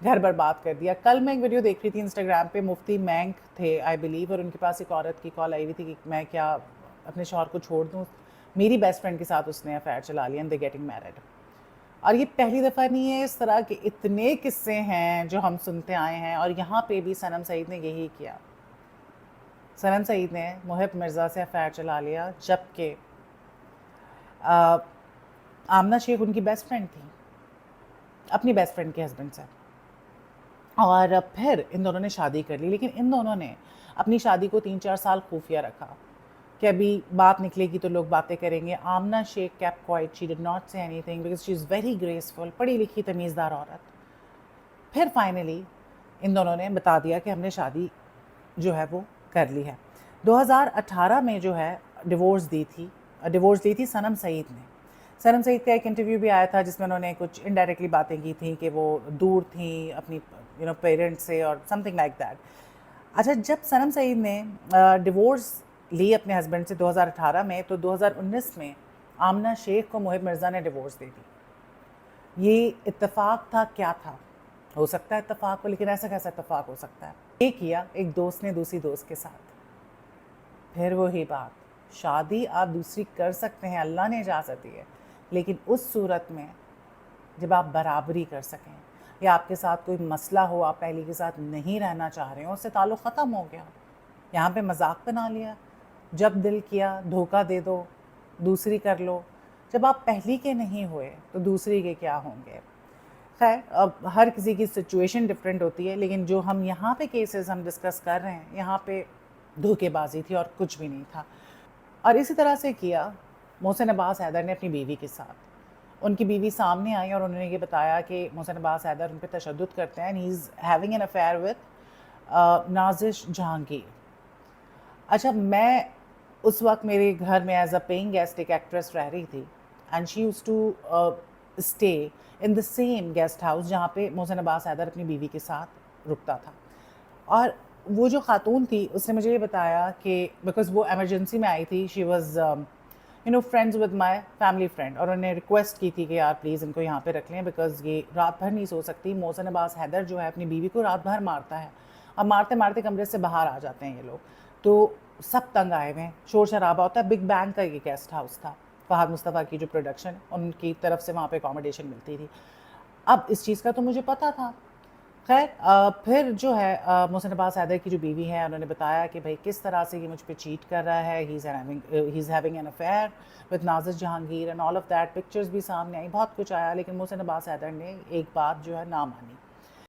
گھر برباد کر دیا. کل میں ایک ویڈیو دیکھ رہی تھی انسٹاگرام پہ, مفتی مینک تھے آئی بلیو, اور ان کے پاس ایک عورت کی کال آئی ہوئی تھی کہ میں کیا اپنے شوہر کو چھوڑ دوں, میری بیسٹ فرینڈ کے ساتھ اس نے افیئر چلا لیا, اینڈ دے گیٹنگ میرڈ. اور یہ پہلی دفعہ نہیں ہے, اس طرح کے اتنے قصے ہیں جو ہم سنتے آئے ہیں. اور یہاں پہ بھی صنم سعید نے یہی کیا. صنم سعید نے محب مرزا سے افیئر چلا لیا, جبکہ آمنہ شیخ ان کی بیسٹ فرینڈ تھی, اپنی بیسٹ فرینڈ کے ہسبینڈ سے. اور پھر ان دونوں نے شادی کر لی, لیکن ان دونوں نے اپنی شادی کو 3-4 سال خفیہ رکھا کہ ابھی بات نکلے گی تو لوگ باتیں کریں گے. آمنہ شیخ kept quiet, she did not say anything because she is very graceful, پڑھی لکھی تمیزدار عورت. پھر فائنلی ان دونوں نے بتا دیا کہ ہم نے شادی جو ہے وہ کر لی ہے. 2018 میں جو ہے ڈیورس دی تھی صنم سعید نے. صنم سعید کا ایک انٹرویو بھی آیا تھا جس میں انہوں نے کچھ انڈائریکٹلی باتیں کی تھیں کہ وہ دور تھیں اپنی پیرنٹس سے اور سم تھنگ لائک دیٹ. اچھا, جب صنم سعید نے ڈیورس لی اپنے ہسبینڈ سے 2018 میں, تو 2019 میں آمنہ شیخ کو محب مرزا نے ڈیورس دے دی. یہ اتفاق تھا, کیا تھا؟ ہو سکتا ہے اتفاق ہو, لیکن ایسا کیسا اتفاق ہو سکتا ہے؟ یہ کیا ایک دوست نے دوسری دوست کے ساتھ. پھر وہی بات, شادی آپ دوسری کر سکتے ہیں, اللہ نے اجازت دی ہے, لیکن اس صورت میں جب آپ برابری کر سکیں, یا آپ کے ساتھ کوئی مسئلہ ہو, آپ پہلی کے ساتھ نہیں رہنا چاہ رہے ہو, اس سے تعلق ختم ہو گیا. یہاں پہ مذاق بنا لیا, جب دل کیا دھوکہ دے دو, دوسری کر لو. جب آپ پہلی کے نہیں ہوئے تو دوسری کے کیا ہوں گے؟ خیر, اب ہر کسی کی سچویشن ڈفرینٹ ہوتی ہے, لیکن جو ہم یہاں پہ کیسز ہم ڈسکس کر رہے ہیں, یہاں پہ دھوکے بازی تھی اور کچھ بھی نہیں تھا. اور اسی طرح سے کیا محسن عباس حیدر نے اپنی بیوی کے ساتھ. ان کی بیوی سامنے آئی اور انہوں نے یہ بتایا کہ محسن عباس حیدر ان پہ تشدد کرتے ہیں, and he is having an affair with Nazish Jahangir. اچھا, میں اس وقت میرے گھر میں ایز اے پینگ گیسٹ ایک ایکٹریس رہ رہی تھی, and she used to stay in the same guest house جہاں پہ محسن عباس حیدر اپنی بیوی کے ساتھ رکتا تھا. اور وہ جو خاتون تھی اس نے مجھے یہ بتایا کہ بیکاز وہ ایمرجنسی میں آئی تھی, she was friends with my family friend, اور انہوں نے ریکویسٹ کی تھی کہ یار پلیز ان کو یہاں پہ رکھ لیں بیکاز یہ رات بھر نہیں سو سکتی. محسن عباس حیدر جو ہے اپنی بیوی کو رات بھر مارتا ہے, اور مارتے مارتے کمرے سے باہر آ جاتے ہیں یہ لوگ. تو سب تنگ آئے ہوئے ہیں, شور شرابہ ہوتا ہے. بگ بینگ کا یہ گیسٹ ہاؤس تھا, فہد مصطفیٰ کی جو پروڈکشن, ان کی طرف سے وہاں پہ اکاموڈیشن ملتی تھی. اب اس چیز کا تو مجھے پتا تھا. خیر, پھر جو ہے محسن عباس حیدر کی جو بیوی ہے, انہوں نے بتایا کہ بھائی کس طرح سے یہ مجھ پہ چیٹ کر رہا ہے, he is having an affair with Nazish Jahangir and all of that. Pictures بھی سامنے آئی, بہت کچھ آیا, لیکن محسن عباس حیدر نے ایک بات جو ہے نہ مانی.